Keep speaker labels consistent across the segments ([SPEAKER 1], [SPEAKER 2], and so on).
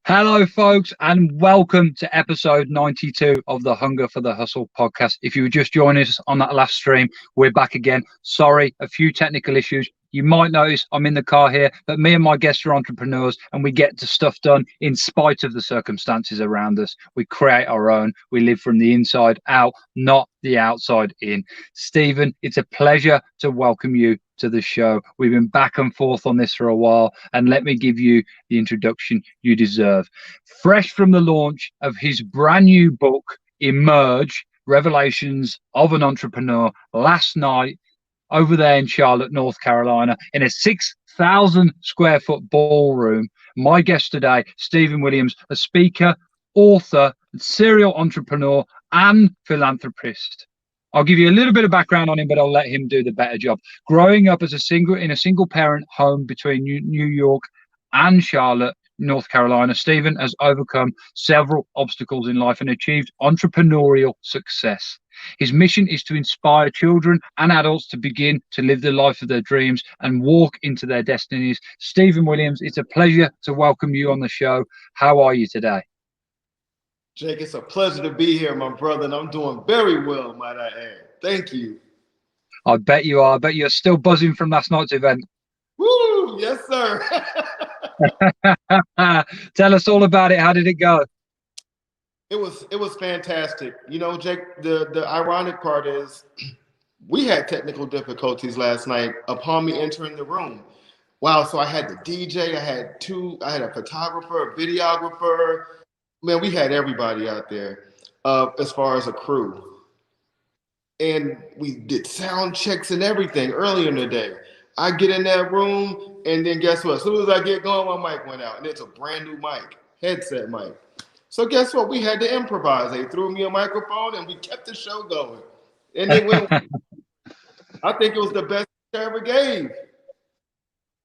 [SPEAKER 1] Hello, folks, and welcome to episode 92 of the Hunger for the Hustle podcast. If you were just joining us on that last stream, we're back again. Sorry, a few technical issues. You might notice I'm in the car here, but me and my guests are entrepreneurs and we get the stuff done in spite of the circumstances around us. We create our own. We live from the inside out, not the outside in. Stephen, it's a pleasure to welcome you to the show. We've been back and forth on this for a while, and let me give you the introduction you deserve. Fresh from the launch of his brand new book, Emerge, Revelations of an Entrepreneur, last night over there in Charlotte, North Carolina, in a 6,000 square foot ballroom. My guest today, Stephen Williams, a speaker, author, serial entrepreneur, and philanthropist. I'll give you a little bit of background on him, but I'll let him do the better job. Growing up as a single parent home between New York and Charlotte, North Carolina, Stephen has overcome several obstacles in life and achieved entrepreneurial success. His mission is to inspire children and adults to begin to live the life of their dreams and walk into their destinies. Stephen Williams, it's a pleasure to welcome you on the show. How are you today?
[SPEAKER 2] Jake, it's a pleasure to be here, my brother, and I'm doing very well, might I add. Thank you.
[SPEAKER 1] I bet you are. I bet you're still buzzing from last night's event.
[SPEAKER 2] Woo! Yes, sir.
[SPEAKER 1] Tell us all about it. How did it go?
[SPEAKER 2] It was fantastic. You know, Jake, the ironic part is we had technical difficulties last night upon me entering the room. Wow, so I had the DJ, I had a photographer, a videographer. Man, we had everybody out there as far as a crew. And we did sound checks and everything earlier in the day. I get in that room, and then guess what? As soon as I get going, my mic went out. And it's a brand new mic, headset mic. So guess what? We had to improvise. They threw me a microphone, and we kept the show going. And it went. I think it was the best I ever gave.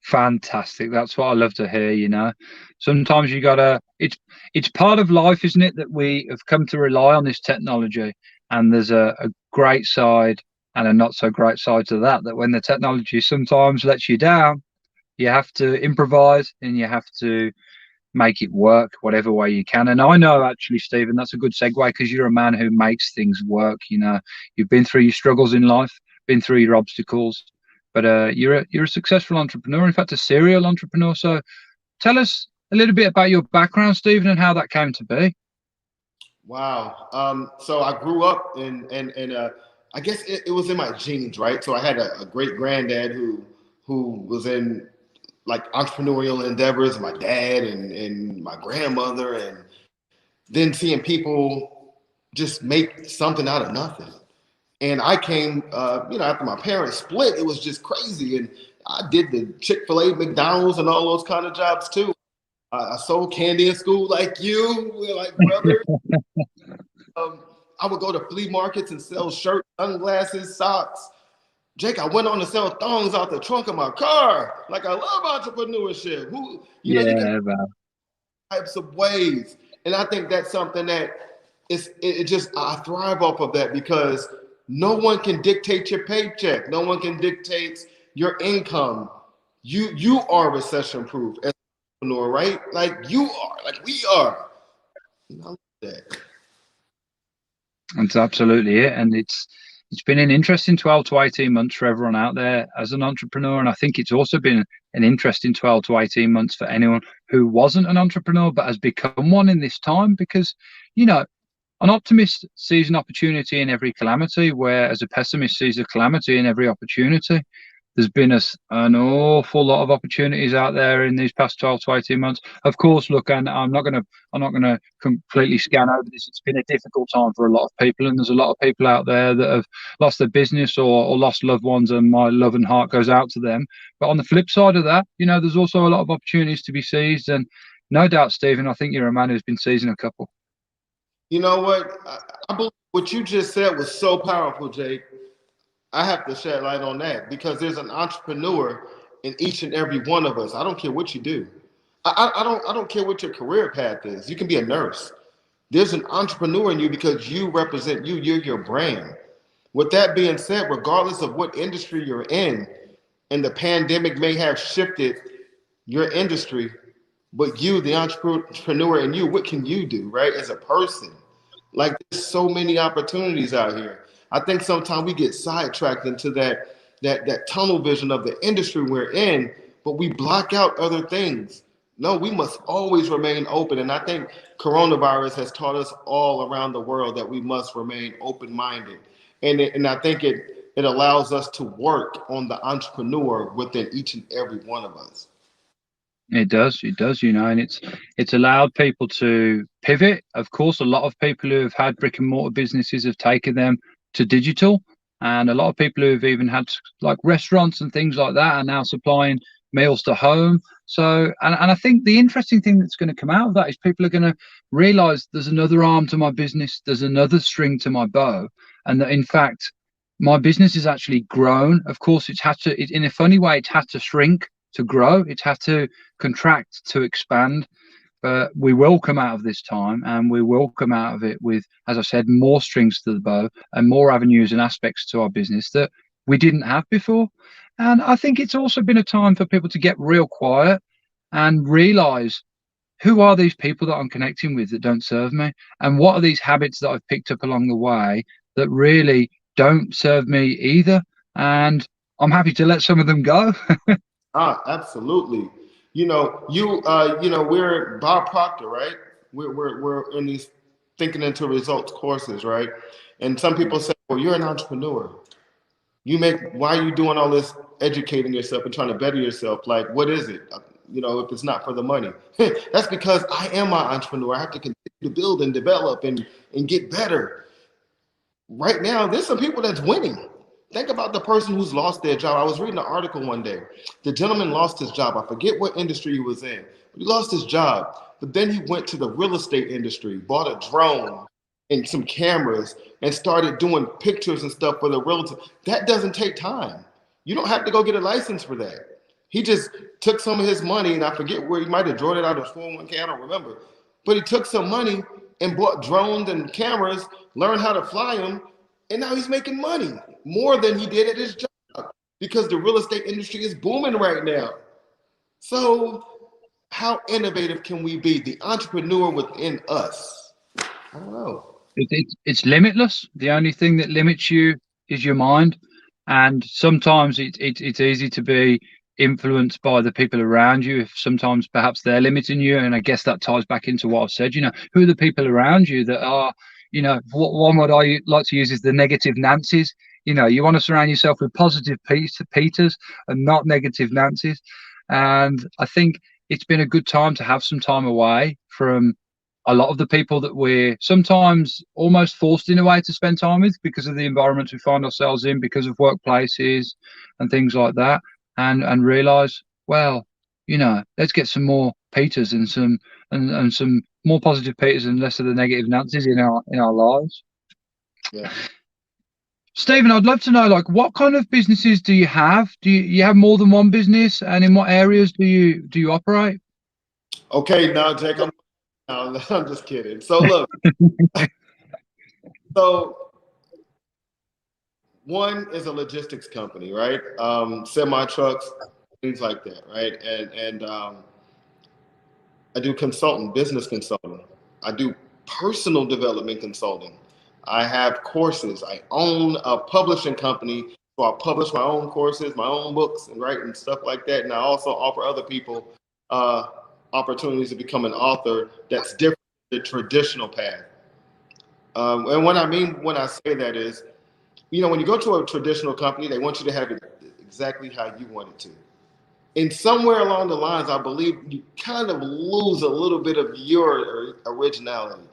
[SPEAKER 1] Fantastic. That's what I love to hear, you know. Sometimes you gotta it's part of life, isn't it, that we have come to rely on this technology, and there's a great side and a not so great side to that when the technology sometimes lets you down, you have to improvise and you have to make it work whatever way you can. And I know, actually, Stephen, that's a good segue, because you're a man who makes things work. You know, you've been through your struggles in life, been through your obstacles, but you're a successful entrepreneur, in fact, a serial entrepreneur. So tell us a little bit about your background, Stephen, and how that came to be.
[SPEAKER 2] Wow. So I grew up in I guess it was in my genes, right? So I had a great granddad who was in like entrepreneurial endeavors, my dad and my grandmother, and then seeing people just make something out of nothing. And I came, after my parents split, it was just crazy. And I did the Chick-fil-A, McDonald's, and all those kind of jobs too. I sold candy in school like you. We're like brothers. I would go to flea markets and sell shirts, sunglasses, socks. Jake, I went on to sell thongs out the trunk of my car. Like, I love entrepreneurship. You can types of ways. And I think that's something that I thrive off of that, because no one can dictate your paycheck. No one can dictate your income. You are recession proof as an entrepreneur, right? Like you are, like we are. I love that.
[SPEAKER 1] That's absolutely it. And it's been an interesting 12 to 18 months for everyone out there as an entrepreneur. And I think it's also been an interesting 12 to 18 months for anyone who wasn't an entrepreneur but has become one in this time, because, you know, an optimist sees an opportunity in every calamity, whereas a pessimist sees a calamity in every opportunity. There's been an awful lot of opportunities out there in these past 12 to 18 months. Of course, look, and I'm not going to completely scan over this. It's been a difficult time for a lot of people, and there's a lot of people out there that have lost their business or lost loved ones, and my love and heart goes out to them. But on the flip side of that, you know, there's also a lot of opportunities to be seized, and no doubt, Stephen, I think you're a man who's been seizing a couple.
[SPEAKER 2] You know what? I believe what you just said was so powerful, Jake. I have to shed light on that, because there's an entrepreneur in each and every one of us. I don't care what you do. I don't care what your career path is. You can be a nurse. There's an entrepreneur in you because you represent you. You're your brand. With that being said, regardless of what industry you're in, and the pandemic may have shifted your industry, but you, the entrepreneur, and you, what can you do, right? As a person, like there's so many opportunities out here. I think sometimes we get sidetracked into that tunnel vision of the industry we're in, but we block out other things. No, we must always remain open. And I think coronavirus has taught us all around the world that we must remain open-minded. And I think it allows us to work on the entrepreneur within each and every one of us.
[SPEAKER 1] It does, and it's allowed people to pivot. Of course, a lot of people who have had brick and mortar businesses have taken them to digital, and a lot of people who have even had like restaurants and things like that are now supplying meals to home. So, and I think the interesting thing that's going to come out of that is people are going to realize there's another arm to my business, there's another string to my bow, and that in fact my business has actually grown. Of course, in a funny way, it's had to shrink to grow. It's had to contract to expand. But we will come out of this time, and we will come out of it with, as I said, more strings to the bow and more avenues and aspects to our business that we didn't have before. And I think it's also been a time for people to get real quiet and realize, who are these people that I'm connecting with that don't serve me? And what are these habits that I've picked up along the way that really don't serve me either? And I'm happy to let some of them go.
[SPEAKER 2] Absolutely. We're Bob Proctor, right? We're in these thinking into results courses, right? And some people say, well, you're an entrepreneur. Why are you doing all this educating yourself and trying to better yourself? Like, what is it? If it's not for the money. That's because I am my entrepreneur. I have to continue to build and develop and get better. Right now, there's some people that's winning. Think about the person who's lost their job. I was reading an article one day. The gentleman lost his job. I forget what industry he was in, but he lost his job. But then he went to the real estate industry, bought a drone and some cameras, and started doing pictures and stuff for the realtor. That doesn't take time. You don't have to go get a license for that. He just took some of his money, and I forget where he might have drawn it out of 401k. I don't remember. But he took some money and bought drones and cameras, learned how to fly them, and now he's making money more than he did at his job because the real estate industry is booming right now. So how innovative can we be? The entrepreneur within us. I don't know.
[SPEAKER 1] It's limitless. The only thing that limits you is your mind. And sometimes it's easy to be influenced by the people around you. If sometimes perhaps they're limiting you. And I guess that ties back into what I've said, who are the people around you that are, one word I like to use is the negative Nancy's. You want to surround yourself with positive Peters and not negative Nancy's. And I think it's been a good time to have some time away from a lot of the people that we're sometimes almost forced in a way to spend time with because of the environment we find ourselves in, because of workplaces and things like that, and realize, well, let's get some more Peters and some more positive Peters and less of the negative Nancy's in our lives.
[SPEAKER 2] Yeah.
[SPEAKER 1] Stephen, I'd love to know, like, what kind of businesses do you have? Do you have more than one business, and in what areas do you operate?
[SPEAKER 2] Okay, now Jake, I'm just kidding. So look, so one is a logistics company, right? Semi trucks, things like that, right? And I do business consulting. I do personal development consulting. I have courses. I own a publishing company, so I publish my own courses, my own books, and write and stuff like that. And I also offer other people opportunities to become an author that's different than the traditional path. And what I mean when I say that is, when you go to a traditional company, they want you to have it exactly how you want it to. And somewhere along the lines, I believe you kind of lose a little bit of your originality.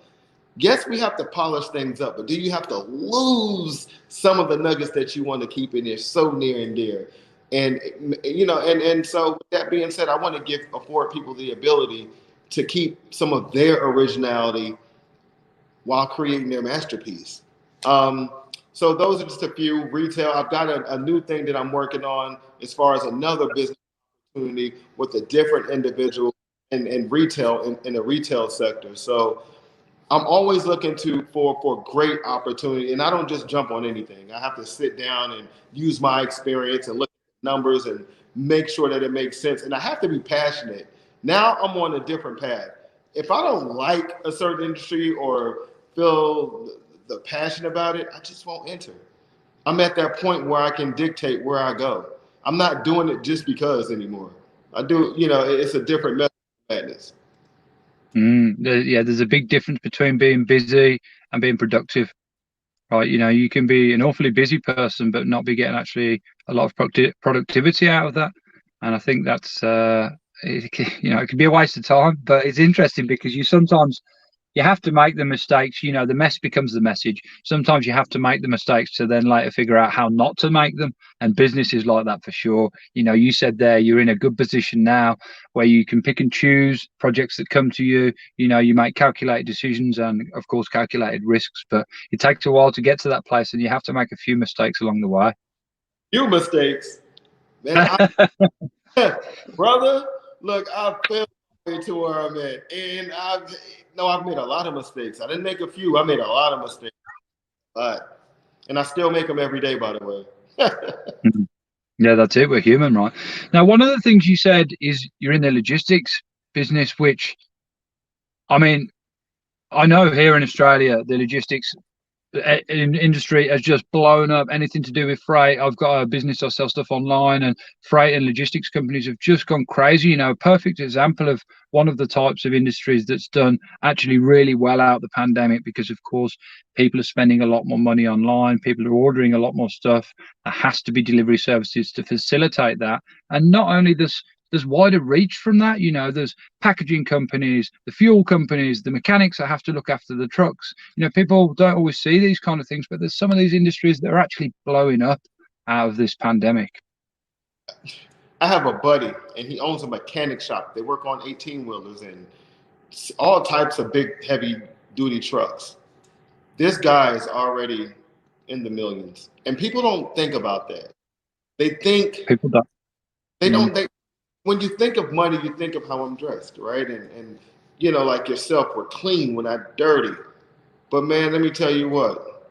[SPEAKER 2] Yes, we have to polish things up, but do you have to lose some of the nuggets that you want to keep in there so near and dear? And so with that being said, I want to afford people the ability to keep some of their originality while creating their masterpiece. So those are just a few. Retail, I've got a new thing that I'm working on as far as another business opportunity with a different individual in retail, in the retail sector. So I'm always looking for great opportunity, and I don't just jump on anything. I have to sit down and use my experience and look at numbers and make sure that it makes sense. And I have to be passionate. Now I'm on a different path. If I don't like a certain industry or feel the passion about it, I just won't enter. I'm at that point where I can dictate where I go. I'm not doing it just because anymore. I do, it's a different method of madness.
[SPEAKER 1] There's a big difference between being busy and being productive, right? You can be an awfully busy person, but not be getting actually a lot of productivity out of that. And I think that's, it can be a waste of time, but it's interesting because you have to make the mistakes. The mess becomes the message. Sometimes you have to make the mistakes to then later figure out how not to make them. And business is like that for sure. You said there you're in a good position now where you can pick and choose projects that come to you. You make calculated decisions and, of course, calculated risks, but it takes a while to get to that place and you have to make a few mistakes along the way.
[SPEAKER 2] Few mistakes. Man, brother, look, I fell into where I'm at. And I've made a lot of mistakes. I didn't make a few. I made a lot of mistakes. And I still make them every day, by the way.
[SPEAKER 1] Yeah, that's it. We're human, right? Now, one of the things you said is you're in the logistics business, which, I mean, I know here in Australia, the logistics industry has just blown up. Anything to do with freight. I've got a business, I sell stuff online, and freight and logistics companies have just gone crazy. A perfect example of one of the types of industries that's done actually really well out of the pandemic, because of course people are spending a lot more money online, people are ordering a lot more stuff. There has to be delivery services to facilitate that. And not only there's wider reach from that. There's packaging companies, the fuel companies, the mechanics that have to look after the trucks. People don't always see these kind of things, but there's some of these industries that are actually blowing up out of this pandemic.
[SPEAKER 2] I have a buddy, and he owns a mechanic shop. They work on 18-wheelers and all types of big, heavy-duty trucks. This guy is already in the millions, and people don't think about that. They think
[SPEAKER 1] people don't.
[SPEAKER 2] They don't. When you think of money, you think of how I'm dressed, right? And like yourself, we're clean, we're not dirty. But man, let me tell you what,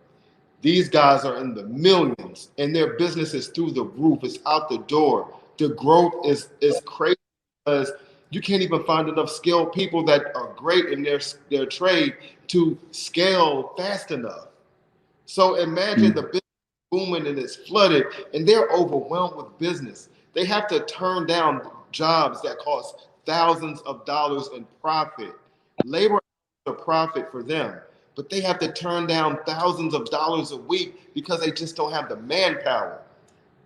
[SPEAKER 2] these guys are in the millions and their business is through the roof. It's out the door. The growth is crazy because you can't even find enough skilled people that are great in their trade to scale fast enough. So imagine the business booming and it's flooded and they're overwhelmed with business. They have to turn down jobs that cost thousands of dollars in profit. Labor is a profit for them, but they have to turn down thousands of dollars a week because they just don't have the manpower.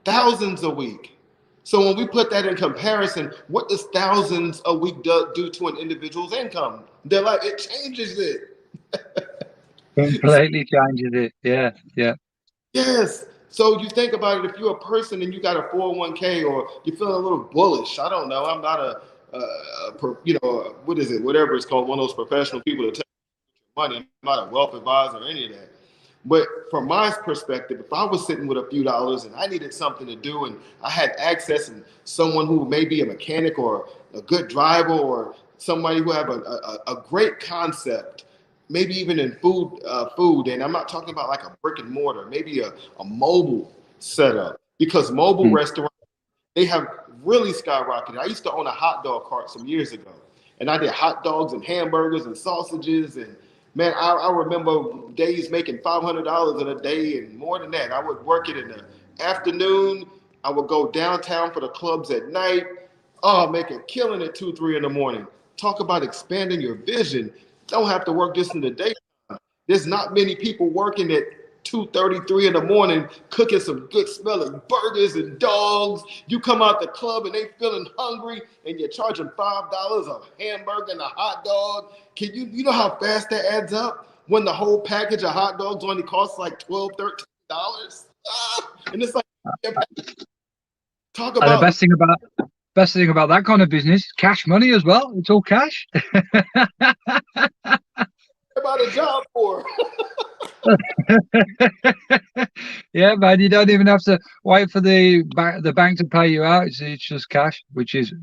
[SPEAKER 2] Thousands a week. So when we put that in comparison, what does thousands a week do to an individual's income? They're like, it changes it.
[SPEAKER 1] Completely changes it. Yeah.
[SPEAKER 2] Yes. So you think about it, if you're a person and you got a 401k or you're feeling a little bullish, I don't know. I'm not what is it? Whatever it's called, one of those professional people that take money. I'm not a wealth advisor or any of that. But from my perspective, if I was sitting with a few dollars and I needed something to do and I had access and someone who may be a mechanic or a good driver or somebody who have a great concept, maybe even in food, and I'm not talking about like a brick and mortar, maybe a mobile setup, because mobile restaurants, they have really skyrocketed. I used to own a hot dog cart some years ago, and I did hot dogs and hamburgers and sausages, and man, I remember days making $500 in a day and more than that. I would work it in the afternoon. I would go downtown for the clubs at night. Oh, make a killing at 2, 3 in the morning. Talk about expanding your vision. Don't have to work just in the daytime. There's not many people working at 2:33 in the morning cooking some good smelling burgers and dogs. You come out the club and they feeling hungry and you're charging $5 a hamburger and a hot dog. Can you know how fast that adds up when the whole package of hot dogs only costs like $12, $13? And it's like, talk about.
[SPEAKER 1] And the best thing about that kind of business is cash money as well. It's all cash.
[SPEAKER 2] About a job for.
[SPEAKER 1] Yeah, man, you don't even have to wait for the bank to pay you out. It's just cash, which is,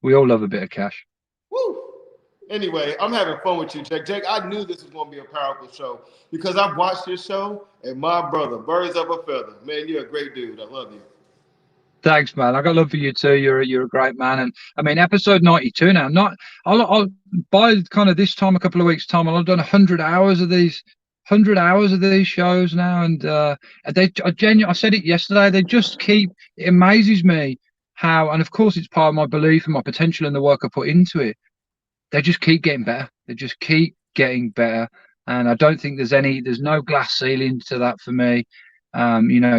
[SPEAKER 1] we all love a bit of cash.
[SPEAKER 2] Woo. Anyway, I'm having fun with you, Jake. Jake, I knew this was going to be a powerful show because I've watched this show and my brother, birds of a feather. Man, you're a great dude. I love you.
[SPEAKER 1] Thanks, man. I got love for you too. You're a great man. And I mean, episode 92 now. Not I'll by kind of this time, a couple of weeks time, I'll have done 100 hours of these, 100 hours of these shows now. And I said it yesterday. They just keep. It amazes me how, and of course, it's part of my belief and my potential and the work I put into it. They just keep getting better. They just keep getting better. And I don't think there's no glass ceiling to that for me.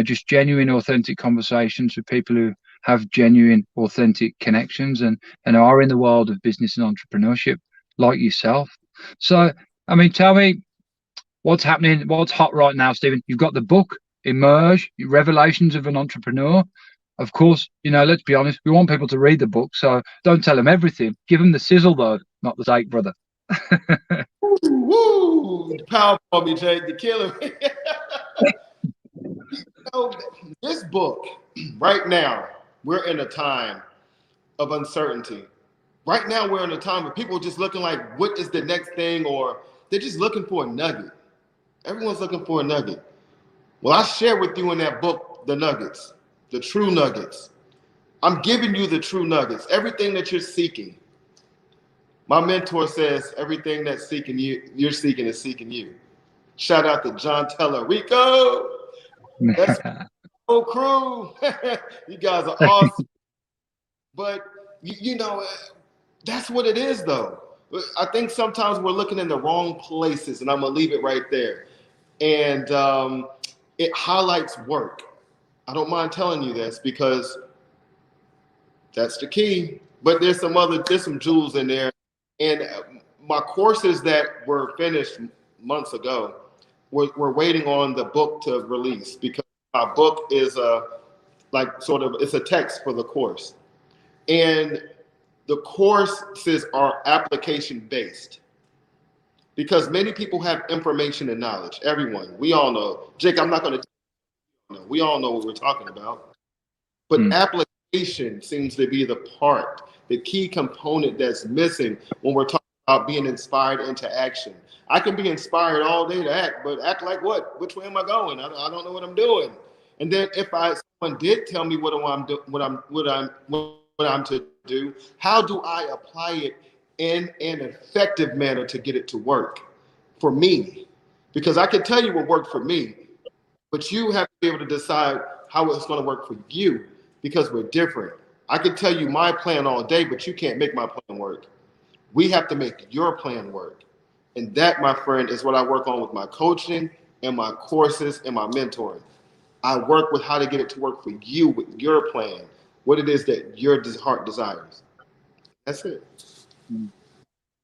[SPEAKER 1] Just genuine, authentic conversations with people who have genuine, authentic connections and are in the world of business and entrepreneurship like yourself. So, I mean, tell me what's happening, what's hot right now, Stephen. You've got the book, Emerge, Revelations of an Entrepreneur. Of course, let's be honest, we want people to read the book, so don't tell them everything. Give them the sizzle, though, not the steak, brother.
[SPEAKER 2] Woo! Power for me, Jake. You're killing me. This book, right now, we're in a time of uncertainty. Right now, we're in a time where people are just looking like, what is the next thing? Or they're just looking for a nugget. Everyone's looking for a nugget. Well, I share with you in that book the nuggets, the true nuggets. I'm giving you the true nuggets, everything that you're seeking. My mentor says everything that's seeking you're seeking is seeking you. Shout out to John Tellerico. That's the whole crew. You guys are awesome. But, that's what it is, though. I think sometimes we're looking in the wrong places, and I'm going to leave it right there. And it highlights work. I don't mind telling you this because that's the key. But there's some jewels in there. And my courses that were finished months ago, we're waiting on the book to release because my book is it's a text for the course. And the courses are application based because many people have information and knowledge. Everyone, we all know. Jake, I'm not going to know. We all know what we're talking about. But application seems to be the key component that's missing when we're talking about being inspired into action. I can be inspired all day to act, but act like what? Which way am I going? I don't know what I'm doing. And then if someone did tell me what I'm to do, how do I apply it in an effective manner to get it to work for me? Because I can tell you what worked for me, but you have to be able to decide how it's going to work for you because we're different. I can tell you my plan all day, but you can't make my plan work. We have to make your plan work. And that, my friend, is what I work on with my coaching and my courses and my mentoring. I work with how to get it to work for you with your plan, what it is that your heart desires. That's it.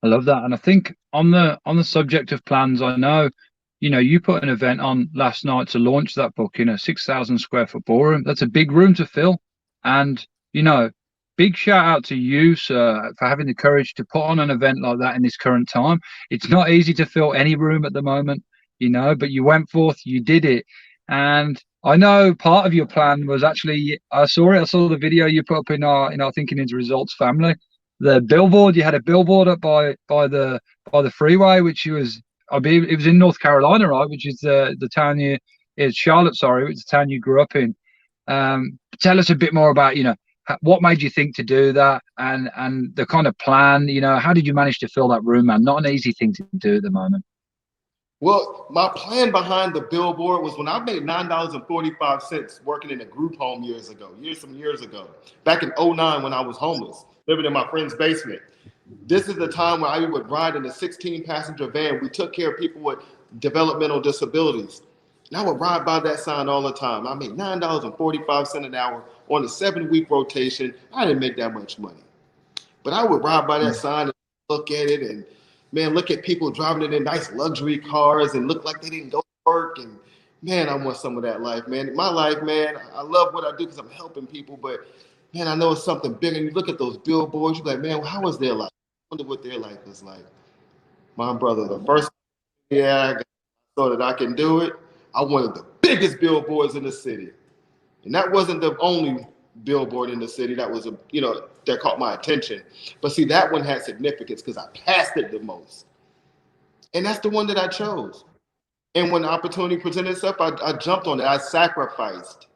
[SPEAKER 1] I love that. And I think on the subject of plans, I know, you put an event on last night to launch that book in a 6,000 square foot ballroom. That's a big room to fill. And, big shout out to you, sir, for having the courage to put on an event like that in this current time. It's not easy to fill any room at the moment, but you went forth, you did it. And I know part of your plan was actually, I saw the video you put up in our Thinking into Results family. The billboard, you had a billboard up by the freeway, which was, I believe it was in North Carolina, right? Which is the town it's Charlotte, sorry, which is the town you grew up in. Tell us a bit more about, what made you think to do that and the kind of plan, how did you manage to fill that room, man? Not an easy thing to do at the moment.
[SPEAKER 2] Well, my plan behind the billboard was when I made $9.45 working in a group home some years ago, back in 2009 when I was homeless, living in my friend's basement. This is the time when I would ride in a 16-passenger van. We took care of people with developmental disabilities. And I would ride by that sign all the time. I made $9.45 an hour on a 7-week rotation. I didn't make that much money. But I would ride by that sign and look at it and, man, look at people driving in their nice luxury cars and look like they didn't go to work. And, man, I want some of that life, man. My life, man, I love what I do because I'm helping people. But, man, I know it's something bigger. And you look at those billboards, you're like, man, how is their life? I wonder what their life is like. My brother, the first I saw that I can do it, I wanted the biggest billboards in the city. And that wasn't the only billboard in the city that was, that caught my attention. But see, that one had significance because I passed it the most. And that's the one that I chose. And when the opportunity presented itself, I jumped on it. I sacrificed.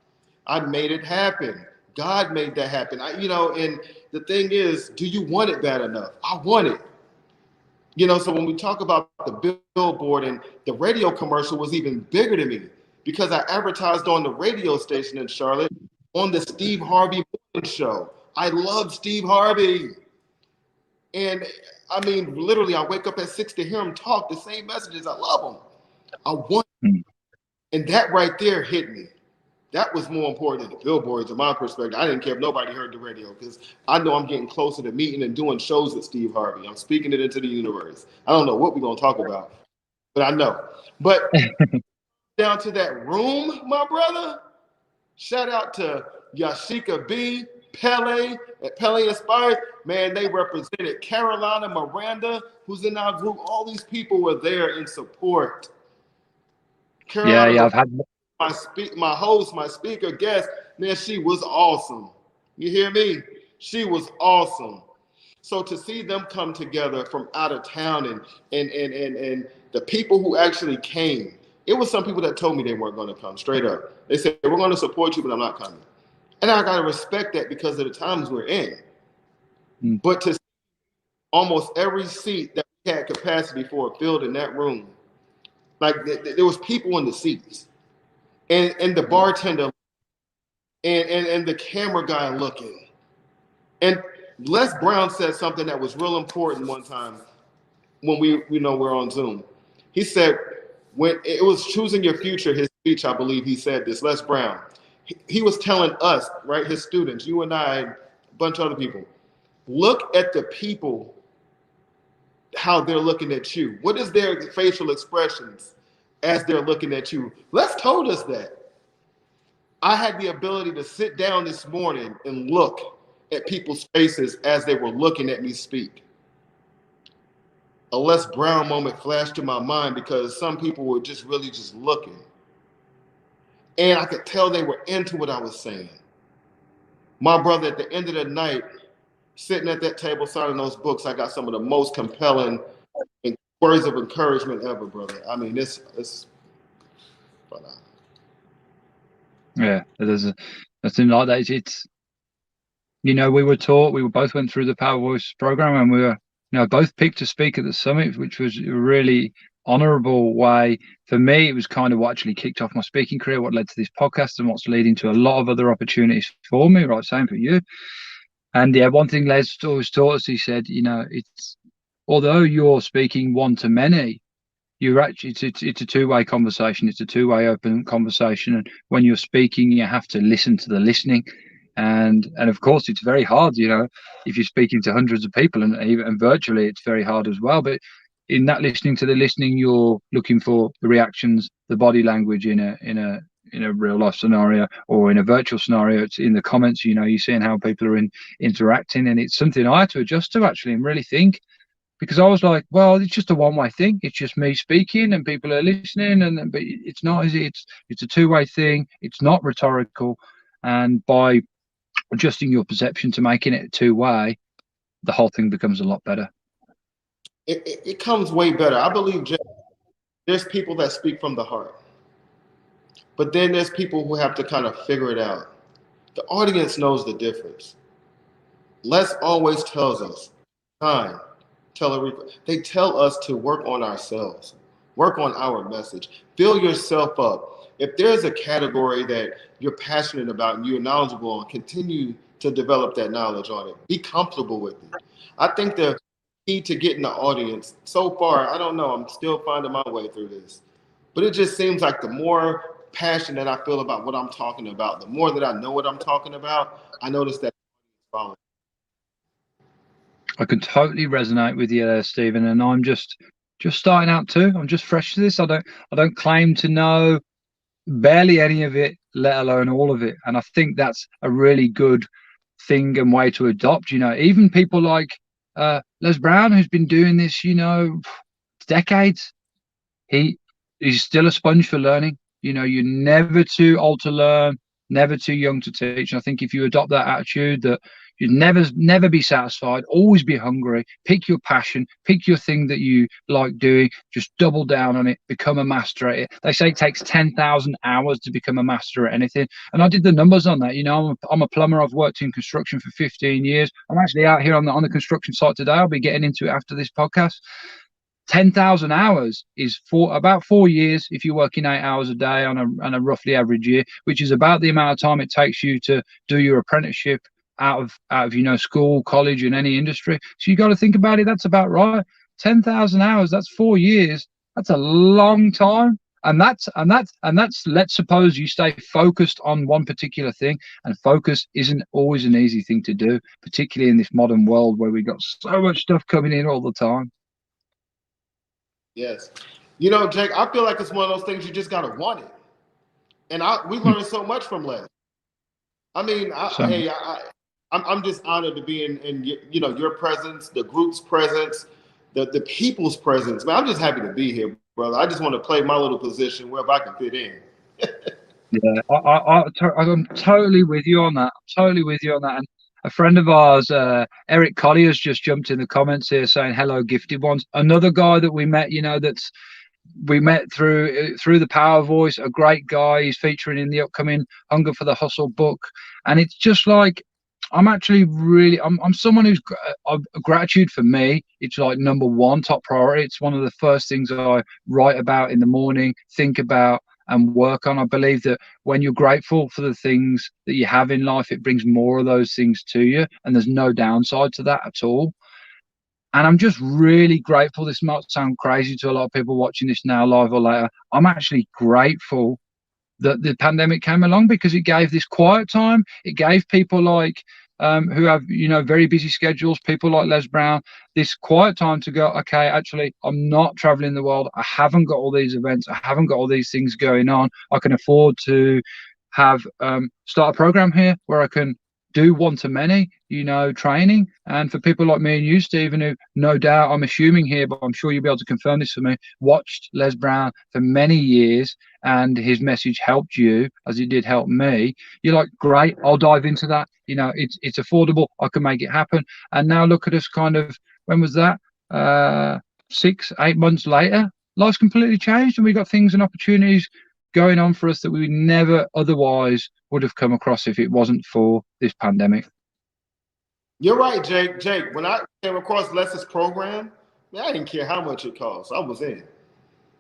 [SPEAKER 2] I made it happen. God made that happen. And the thing is, do you want it bad enough? I want it. So when we talk about the billboard, and the radio commercial was even bigger to me because I advertised on the radio station in Charlotte on the Steve Harvey morning show. I love Steve Harvey. And I mean, literally, I wake up at 6 to hear him talk the same messages. I love him. I want him. And that right there hit me. That was more important than the billboards, in my perspective. I didn't care if nobody heard the radio because I know I'm getting closer to meeting and doing shows with Steve Harvey. I'm speaking it into the universe. I don't know what we're going to talk about, but I know. But down to that room, my brother, shout out to Yashika B, Pele, and Pele Inspired. Man, they represented Carolina, Miranda, who's in our group. All these people were there in support. Carolina,
[SPEAKER 1] yeah, I've had
[SPEAKER 2] my host, my speaker guest, man, she was awesome. You hear me? She was awesome. So to see them come together from out of town and the people who actually came, it was some people that told me they weren't going to come, straight up. They said, we're going to support you, but I'm not coming. And I got to respect that because of the times we're in. But to see almost every seat that we had capacity for filled in that room, like there was people in the seats. And the bartender and the camera guy looking. And Les Brown said something that was real important one time when we're on Zoom. He said, when it was choosing your future, his speech, I believe he said this, Les Brown. He was telling us, right, his students, you and I, a bunch of other people, look at the people, how they're looking at you. What is their facial expressions as they're looking at you? Les told us that. I had the ability to sit down this morning and look at people's faces as they were looking at me speak. A Les Brown moment flashed to my mind because some people were just really just looking. And I could tell they were into what I was saying. My brother, at the end of the night, sitting at that table signing those books, I got some of the most compelling words of encouragement ever, brother. I mean, it's
[SPEAKER 1] yeah, there's nothing like that. It's we both went through the Power Voice program, and we were both picked to speak at the summit, which was a really honorable way. For me, it was kind of what actually kicked off my speaking career, what led to this podcast, and what's leading to a lot of other opportunities for me, right? Same for you. And yeah, one thing Les always taught us, he said, it's although you're speaking one to many, you're actually it's a two-way conversation. It's a two-way open conversation, and when you're speaking, you have to listen to the listening. And of course, it's very hard, if you're speaking to hundreds of people, and virtually, it's very hard as well. But in that listening to the listening, you're looking for the reactions, the body language in a real life scenario or in a virtual scenario. It's in the comments, you're seeing how people are interacting, and it's something I had to adjust to actually and really think. Because I was like, well, it's just a one-way thing. It's just me speaking and people are listening, but it's not, is it? It's a two-way thing. It's not rhetorical, and by adjusting your perception to making it two-way, the whole thing becomes a lot better.
[SPEAKER 2] It comes way better. I believe there's people that speak from the heart, but then there's people who have to kind of figure it out. The audience knows the difference. Les always tells us, they tell us to work on ourselves, work on our message, fill yourself up. If there's a category that you're passionate about and you're knowledgeable on, continue to develop that knowledge on it. Be comfortable with it. I think the key to getting the audience, so far, I don't know, I'm still finding my way through this, but it just seems like the more passion that I feel about what I'm talking about, the more that I know what I'm talking about, I notice that following.
[SPEAKER 1] I can totally resonate with you there, Stephen. And I'm just starting out too. I'm just fresh to this. I don't claim to know barely any of it, let alone all of it. And I think that's a really good thing and way to adopt. Even people like Les Brown, who's been doing this, decades. He's still a sponge for learning. You're never too old to learn, never too young to teach. And I think if you adopt that attitude that You never be satisfied. Always be hungry. Pick your passion. Pick your thing that you like doing. Just double down on it. Become a master at it. They say it takes 10,000 hours to become a master at anything. And I did the numbers on that. You know, I'm a plumber. I've worked in construction for 15 years. I'm actually out here on the construction site today. I'll be getting into it after this podcast. 10,000 hours is for about 4 years if you're working 8 hours a day on a roughly average year, which is about the amount of time it takes you to do your apprenticeship out of school, college, and any industry. So you got to think about it. That's about right. 10,000 hours. That's 4 years. That's a long time. And that's let's suppose you stay focused on one particular thing, and focus isn't always an easy thing to do, particularly in this modern world where we've got so much stuff coming in all the time.
[SPEAKER 2] Yes. You know, Jake, I feel like it's one of those things you just got to want it. And we learned so much from Les. I mean, I'm just honored to be in your presence, the group's presence, the people's presence. Man, I'm just happy to be here, brother. I just want to play my little position wherever I can fit in.
[SPEAKER 1] Yeah, I'm totally with you on that. Totally with you on that. And a friend of ours, Eric Collier's just jumped in the comments here saying, hello, gifted ones. Another guy that we met, we met through the Power Voice, a great guy. He's featuring in the upcoming Hunger for the Hustle book. And it's just like, I'm someone who's gratitude for me. It's like number one, top priority. It's one of the first things I write about in the morning, think about, and work on. I believe that when you're grateful for the things that you have in life, it brings more of those things to you, and there's no downside to that at all. And I'm just really grateful. This might sound crazy to a lot of people watching this now, live or later. I'm actually grateful that the pandemic came along, because it gave this quiet time. It gave people like who have very busy schedules, people like Les Brown, this quiet time to go, okay, actually I'm not traveling the world. I haven't got all these events. I haven't got all these things going on. I can afford to have start a program here where I can do one-to-many, training. And for people like me and you, Stephen, who no doubt, I'm assuming here, but I'm sure you'll be able to confirm this for me, watched Les Brown for many years, and his message helped you as it did help me. You're like, great, I'll dive into that. It's affordable. I can make it happen. And now look at us kind of, when was that? 6-8 months later, life's completely changed, and we got things and opportunities going on for us that we never otherwise would have come across if it wasn't for this pandemic.
[SPEAKER 2] You're right, Jake. Jake, when I came across Les's program, man, I didn't care how much it cost. I was in.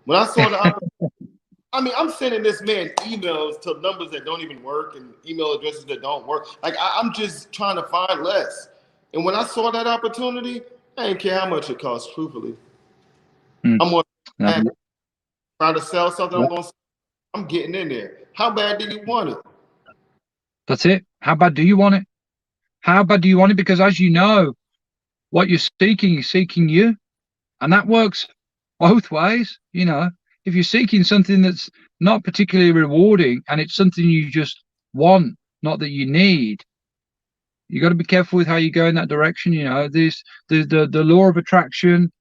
[SPEAKER 2] When I saw the opportunity, I'm sending this man emails to numbers that don't even work and email addresses that don't work. Like, I'm just trying to find Les. And when I saw that opportunity, I didn't care how much it cost, truthfully. I'm going to try to sell something. I'm getting in there. How bad do you want it?
[SPEAKER 1] That's it. How bad do you want it? How bad do you want it? Because as you know, what you're seeking is seeking you. And that works both ways. If you're seeking something that's not particularly rewarding and it's something you just want, not that you need, you got to be careful with how you go in that direction. There's the law of attraction,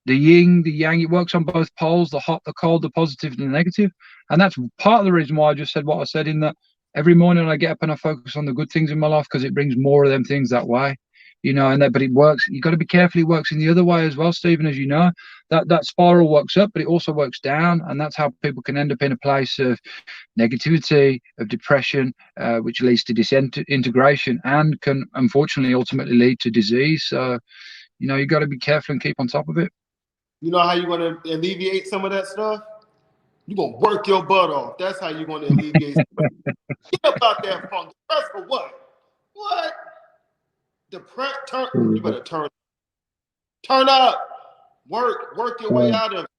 [SPEAKER 1] the yin, the yang. It works on both poles, the hot, the cold, the positive, and the negative. And that's part of the reason why I just said what I said, in that every morning I get up and I focus on the good things in my life, because it brings more of them things that way, but it works. You got to be careful. It works in the other way as well, Stephen, as you know, that spiral works up, but it also works down. And that's how people can end up in a place of negativity, of depression, which leads to disintegration and can unfortunately ultimately lead to disease. So, you got to be careful and keep on top of it.
[SPEAKER 2] You know how you're going to alleviate some of that stuff? You're going to work your butt off. That's how you're going to alleviate Get up out there, funk. Press for what? What? You better turn up. Work your way out of it.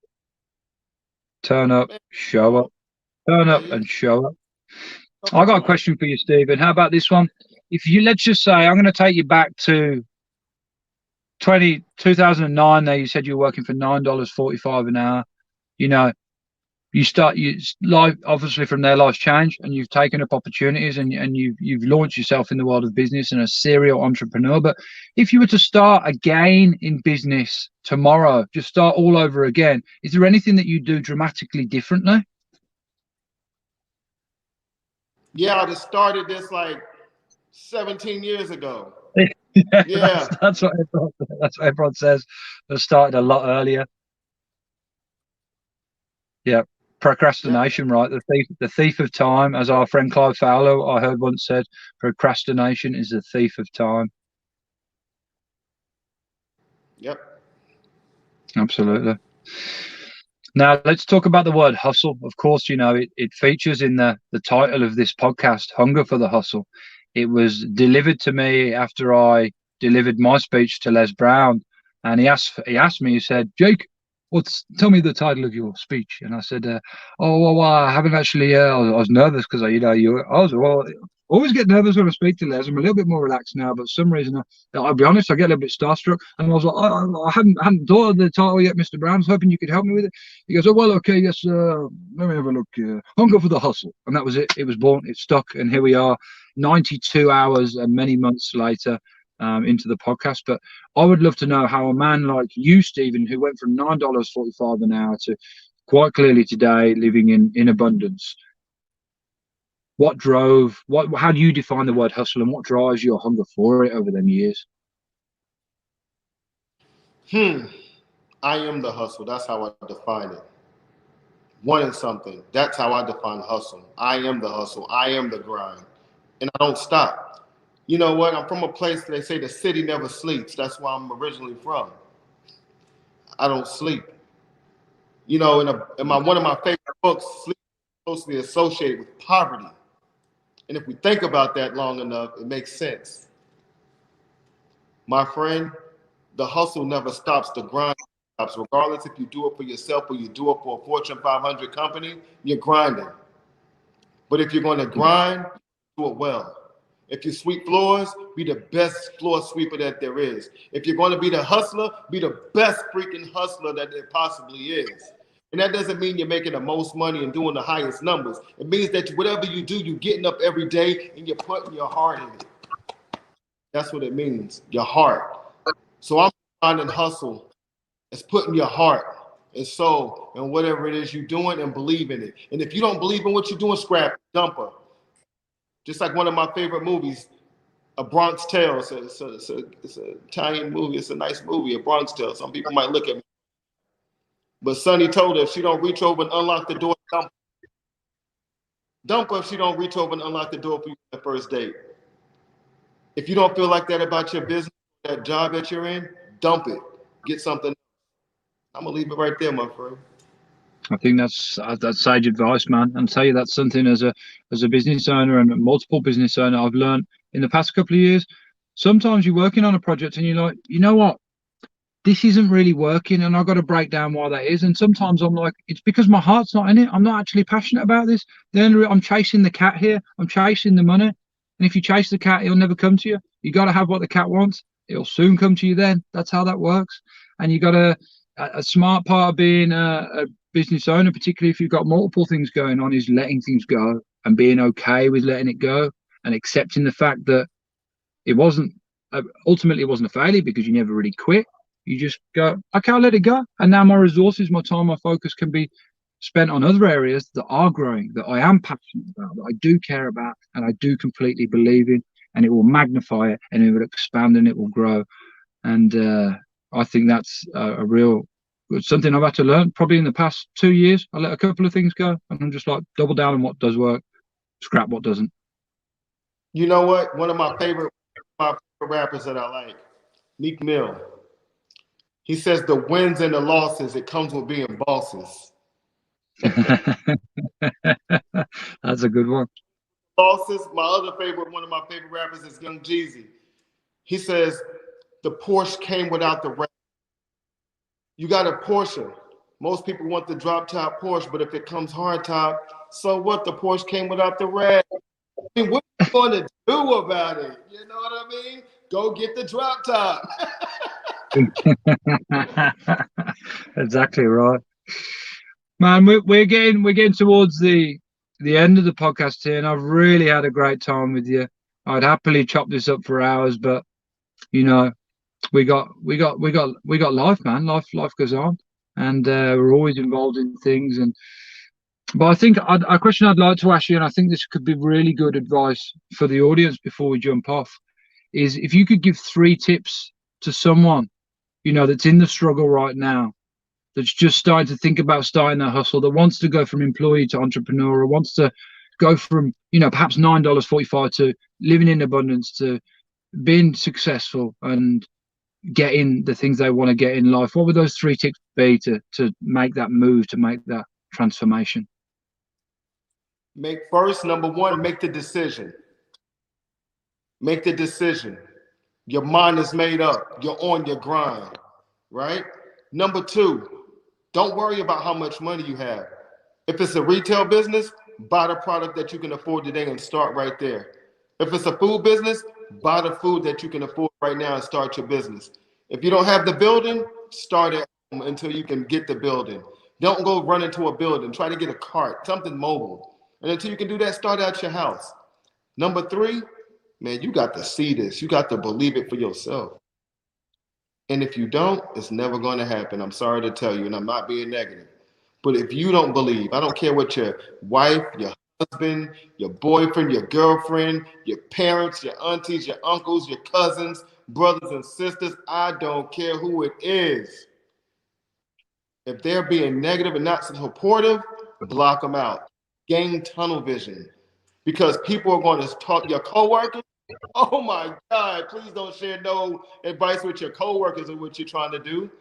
[SPEAKER 1] Turn up, show up. Turn up and show up. I got a question for you, Stephen. How about this one? If you, let's just say, I'm going to take you back to 2009. There, you said you were working for $9.45 an hour. Life, obviously from there, life's changed, and you've taken up opportunities, and you've launched yourself in the world of business and a serial entrepreneur. But if you were to start again in business tomorrow, just start all over again, is there anything that you do dramatically differently?
[SPEAKER 2] Yeah, I just started this like 17 years ago.
[SPEAKER 1] Yeah,
[SPEAKER 2] Yeah.
[SPEAKER 1] that's what everyone says. They started a lot earlier. Yeah,
[SPEAKER 2] Yeah.
[SPEAKER 1] procrastination, right? The thief of time, as our friend Clive Fowler I heard once said. Procrastination is the thief of time.
[SPEAKER 2] Yep.
[SPEAKER 1] Absolutely. Now let's talk about the word hustle. Of course, it features in the title of this podcast, Hunger for the Hustle. It was delivered to me after I delivered my speech to Les Brown, and he asked me. He said, "Jake, tell me the title of your speech?" And I said, "Oh, well, I haven't actually. I was nervous because I was always get nervous when I speak to Les. I'm a little bit more relaxed now, but for some reason, I'll be honest, I get a little bit starstruck. And I was like, I hadn't thought of the title yet, Mr. Brown. I was hoping you could help me with it." He goes, "Oh, well, okay, yes, let me have a look. Hunger for the Hustle." And that was it. It was born, it stuck, and here we are, 92 hours and many months later, into the podcast. But I would love to know how a man like you, Stephen, who went from $9.45 an hour to quite clearly today living in abundance, how do you define the word hustle, and what drives your hunger for it over them years?
[SPEAKER 2] I am the hustle. That's how I define it. Wanting something. That's how I define hustle. I am the hustle. I am the grind. And I don't stop. You know what? I'm from a place they say the city never sleeps. That's where I'm originally from. I don't sleep. You know, one of my favorite books, Sleep is closely associated with poverty. And if we think about that long enough, it makes sense. My friend, the hustle never stops. The grind stops. Regardless if you do it for yourself or you do it for a Fortune 500 company, you're grinding. But if you're going to grind, do it well. If you sweep floors, be the best floor sweeper that there is. If you're going to be the hustler, be the best freaking hustler that there possibly is. And that doesn't mean you're making the most money and doing the highest numbers. It means that whatever you do, you're getting up every day and you're putting your heart in it. That's what it means, your heart. So I'm finding hustle as putting your heart and soul and whatever it is you're doing and believe in it. And if you don't believe in what you're doing, scrap, dump her. Just like one of my favorite movies, A Bronx Tale. It's an Italian movie. It's a nice movie, A Bronx Tale. Some people might look at me. But Sonny told her if she don't reach over and unlock the door, dump her. Dump her if she don't reach over and unlock the door for you on the first date. If you don't feel like that about your business, that job that you're in, dump it. Get something. I'm gonna leave it right there, my friend.
[SPEAKER 1] I think that's sage advice, man. And tell you that's something as a business owner and a multiple business owner I've learned in the past couple of years. Sometimes you're working on a project and you're like, you know what, this isn't really working, and I've got to break down why that is. And sometimes I'm like, it's because my heart's not in it. I'm not actually passionate about this. Then I'm chasing the cat here. I'm chasing the money. And if you chase the cat, he'll never come to you. You got to have what the cat wants. It'll soon come to you then. That's how that works. And you got to, a smart part of being a business owner, particularly if you've got multiple things going on, is letting things go and being okay with letting it go and accepting the fact that it wasn't, ultimately it wasn't a failure because you never really quit. You just go, okay, I'll let it go. And now my resources, my time, my focus can be spent on other areas that are growing, that I am passionate about, that I do care about, and I do completely believe in. And it will magnify it, and it will expand, and it will grow. And I think that's a real something I've had to learn. Probably in the past 2 years, I let a couple of things go, and I'm just like double down on what does work, scrap what doesn't.
[SPEAKER 2] You know what? One of my favorite rappers that I like, Meek Mill. He says the wins and the losses, it comes with being bosses.
[SPEAKER 1] That's a good one.
[SPEAKER 2] Bosses. One of my favorite rappers is Young Jeezy. He says the Porsche came without the rap. You got a Porsche. Most people want the drop top Porsche, but if it comes hard top, so what? The Porsche came without the rag. I mean, what are you going to do about it? You know what I mean? Go get the drop top.
[SPEAKER 1] Exactly right, man. We're getting towards the end of the podcast here, and I've really had a great time with you. I'd happily chop this up for hours, but you know, we got life, man. Life goes on, and we're always involved in things. But I think a question I'd like to ask you, and I think this could be really good advice for the audience before we jump off, is if you could give 3 tips to someone, that's in the struggle right now, that's just starting to think about starting their hustle, that wants to go from employee to entrepreneur, or wants to go from, perhaps $9.45 to living in abundance to being successful and getting the things they want to get in life, what would those 3 tips be to make that move, to make that transformation?
[SPEAKER 2] Number one, make the decision. Make the decision. Your mind is made up. You're on your grind, right? Number two, don't worry about how much money you have. If it's a retail business, buy the product that you can afford today and start right there. If it's a food business, buy the food that you can afford right now and start your business. If you don't have the building, start at home until you can get the building. Don't go run into a building. Try to get a cart, something mobile. And until you can do that, start at your house. Number three, man, you got to see this. You got to believe it for yourself. And if you don't, it's never going to happen. I'm sorry to tell you, and I'm not being negative. But if you don't believe, I don't care what your wife, your husband, your boyfriend, your girlfriend, your parents, your aunties, your uncles, your cousins, brothers and sisters, I don't care who it is. If they're being negative and not supportive, block them out. Gain tunnel vision. Because people are going to talk, your coworkers, oh my God, please don't share no advice with your coworkers or what you're trying to do.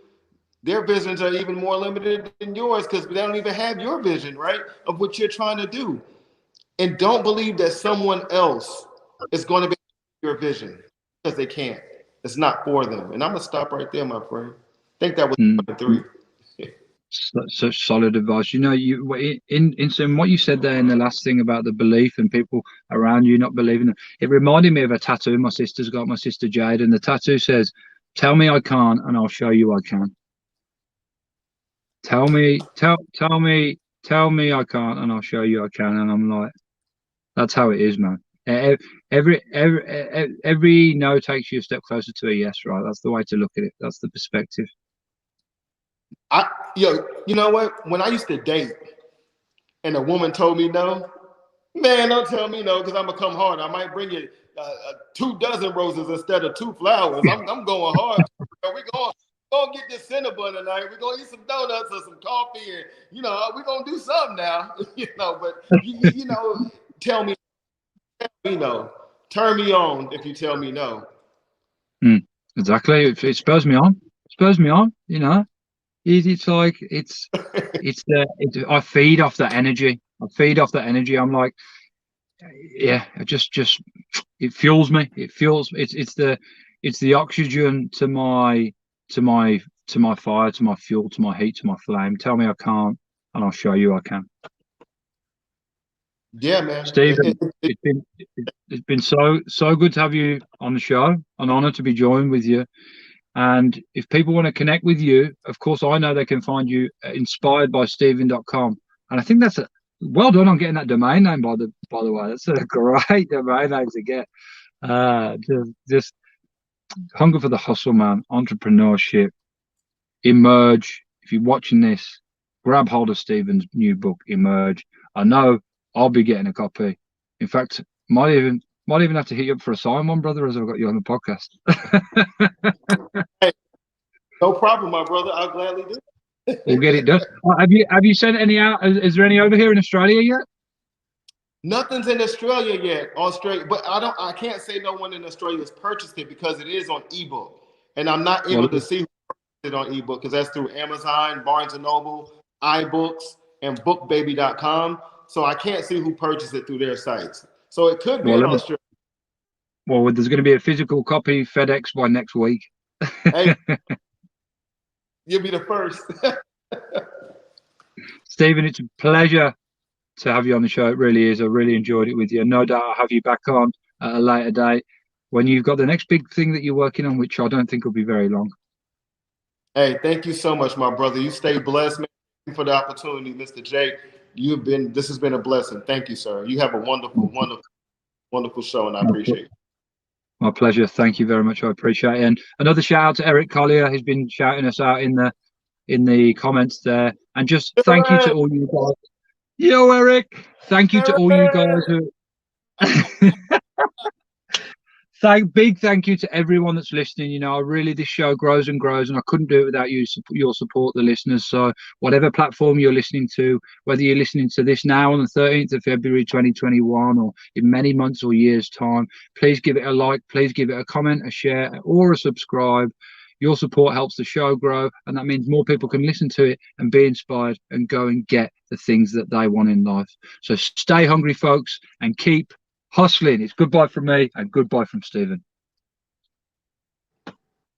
[SPEAKER 2] Their visions are even more limited than yours because they don't even have your vision, right, of what you're trying to do. And don't believe that someone else is going to be your vision because they can't. It's not for them. And I'm going to stop right there, my friend. I think that was number 3.
[SPEAKER 1] Such solid advice. You in what you said there in the last thing about the belief and people around you not believing, it reminded me of a tattoo my sister's got, my sister Jade, and the tattoo says, "Tell me I can't, and I'll show you I can." Tell me I can't, and I'll show you I can. And I'm like, that's how it is, man. Every no takes you a step closer to a yes, right? That's the way to look at it. That's the perspective.
[SPEAKER 2] You know what? When I used to date and a woman told me no, man, don't tell me no because I'm going to come hard. I might bring you 2 dozen roses instead of 2 flowers. I'm going hard. We're going to get this Cinnabon tonight. We're going to eat some donuts or some coffee and, we're going to do something now. But, tell me no. Turn me on if you tell me no.
[SPEAKER 1] Exactly. It spurs me on. It's like I feed off that energy. I'm like, yeah, it fuels me. It's the oxygen to my fire, to my fuel, to my heat, to my flame. Tell me I can't, and I'll show you I can.
[SPEAKER 2] Yeah, man.
[SPEAKER 1] Stephen, it's been so good to have you on the show. An honor to be joined with you. And if people want to connect with you, of course, I know they can find you inspiredbystephen.com. And I think that's well done on getting that domain name, by the way. That's a great domain name to get. Just hunger for the hustle, man. Entrepreneurship. Emerge. If you're watching this, grab hold of Stephen's new book, Emerge. I know I'll be getting a copy. In fact, might even have to hit you up for a sign one, brother, as I've got you on the podcast.
[SPEAKER 2] Hey, no problem, my brother. I'll gladly do it.
[SPEAKER 1] We'll get it done. Have you sent any out? Is there any over here in Australia yet?
[SPEAKER 2] Nothing's in Australia yet. But I can't say no one in Australia has purchased it because it is on ebook, and I'm not able to see who purchased it on ebook because that's through Amazon, Barnes and Noble, iBooks, and BookBaby.com. So I can't see who purchased it through their sites. So it could be in Australia.
[SPEAKER 1] Well, there's going to be a physical copy FedEx by next week.
[SPEAKER 2] Hey, you'll be the first.
[SPEAKER 1] Stephen, it's a pleasure to have you on the show. It really is. I really enjoyed it with you. No doubt I'll have you back on at a later date when you've got the next big thing that you're working on, which I don't think will be very long.
[SPEAKER 2] Hey, thank you so much, my brother. You stay blessed, man. Thank you for the opportunity, Mr. J. This has been a blessing. Thank you, sir. You have a wonderful, wonderful, wonderful show, and I appreciate it.
[SPEAKER 1] My pleasure. Thank you very much. I appreciate it. And another shout out to Eric Collier, who's been shouting us out in the comments there. And just thank you to all you guys. Yo, Eric. Thank you to all you guys who Big thank you to everyone that's listening. You know, this show grows and grows, and I couldn't do it without your support, the listeners. So whatever platform you're listening to, whether you're listening to this now on the 13th of February 2021 or in many months or years time, please give it a like, please give it a comment, a share, or a subscribe. Your support helps the show grow, and that means more people can listen to it and be inspired and go and get the things that they want in life. So stay hungry, folks, and keep hustling. It's goodbye from me and goodbye from Stephen.